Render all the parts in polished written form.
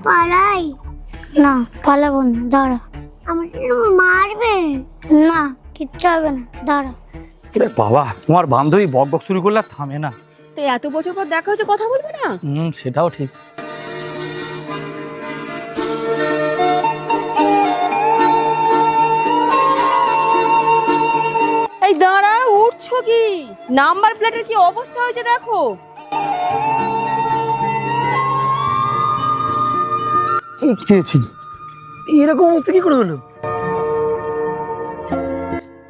পালাই? না পালাবো না, দাঁড়া। আমার মারবে না, কিচ্ছু হবে না, দাঁড়া। বাবা, তোমার বান্ধবী বক বক শুরু করলে থামে না। তো এত বছর পর দেখা হচ্ছে, কথা বলবে না? সেটাও ঠিক। এই দাঁড়া, উঠছো কি? নাম্বার প্লেটের কি অবস্থা হয়েছে দেখো। খেয়েছি, এরকম অবস্থা কি করে হলো?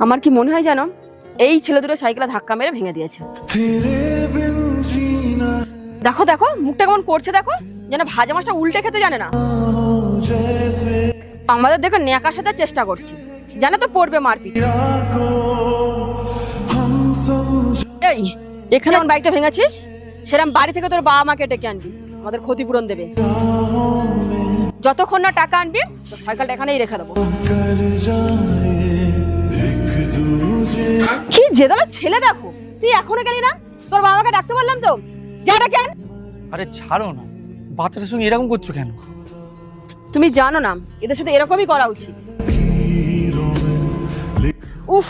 আমার কি মনে হয় জানো, এই ছেলে দুটো সাইকেলে ধাক্কা মেরে ভেঙে দিয়েছে। দেখো দেখো মুখটা কেমন করছে, দেখো যেন ভাজা মাছটা উল্টে খেতে জানে না। আমাদের দেখো ন্যাকার সাথে চেষ্টা করছি, জানে তো পড়বে মারপিট। এই এখানে আমার বাইকটা ভেঙেছিস, সেরকম বাড়ি থেকে তোর বাবা মাকে ডেকে আনবি, আমাদের ক্ষতিপূরণ দেবে। যতক্ষণ না টাকা আনবি তোর সাইকেলটা এখানেই রেখে দেবো। কি জেদালো ছেলে দেখো, তুই এখনো গেলি না? তোর বাবাকে ডাকতে বললাম তো, যা ডাকেন। আরে ছাড়ো না, বাচ্চাটার সঙ্গে এরকম করছো কেন? তুমি জানো না এদের সাথে এরকমই করা উচিত। উফ,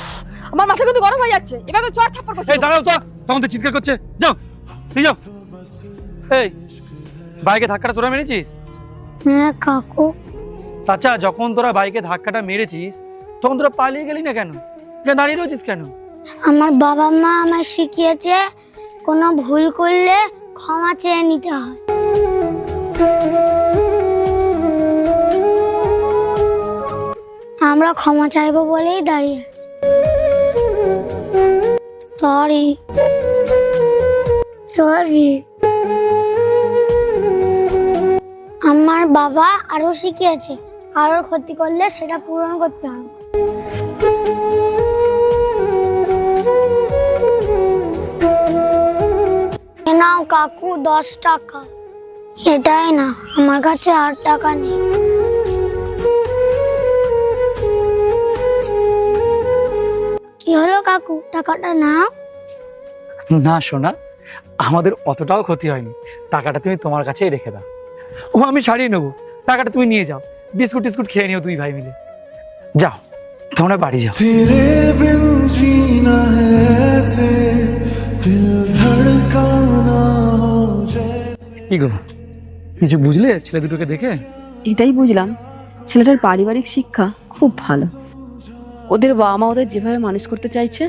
আমার মাথা কিন্তু গরম হয়ে যাচ্ছে, এবার তো চড় থাপ্পড় করছে। এই দাঁড়াও তো, তখন তো চিৎকার করছে, যাও এই যাও। এই বাইকে ধাক্কাটা তোরা মেরেছিস? হ্যাঁ কাকু। আচ্ছা, যখন তোরা বাইকে ধাক্কাটা মেরেছিস তখন তোরা পালিয়ে গেলি না কেন? দাঁড়িয়ে রয়েছিস কেন? আমার বাবা মা আমায় শিখিয়েছে কোনো ভুল করলে ক্ষমা চেয়ে নিতে হয়। আমরা ক্ষমা চাইবো বলেই দাঁড়িয়ে আছি। Sorry sorry. আমার বাবা আরো শিখিয়েছে, কারোর ক্ষতি করলে সেটা পূরণ করতে হবে। নাও কাকু 10 টাকা। এটাই না, আমার কাছে 8 টাকা নেই। কি হলো কাকু, টাকাটা নাও। না সোনা, আমাদের অতটাও ক্ষতি হয়নি, টাকাটা তুমি তোমার কাছেই রেখে দাও। ও আমি সারিয়ে নেবো, টাকাটা তুমি নিয়ে যাও, বিস্কুট টিস্কুট খেয়ে নিও দুই ভাই মিলে। যাও তোমরা বাড়ি যাও। तेरे बिन जीना है ऐसे, दिल धड़काना हो जैसे। কি গো, কিছু বুঝলে ছেলে দুটোকে দেখে? এটাই বুঝলাম, ছেলেটার পারিবারিক শিক্ষা খুব ভালো। ওদের বাবা মা ওদের যেভাবে মানুষ করতে চাইছে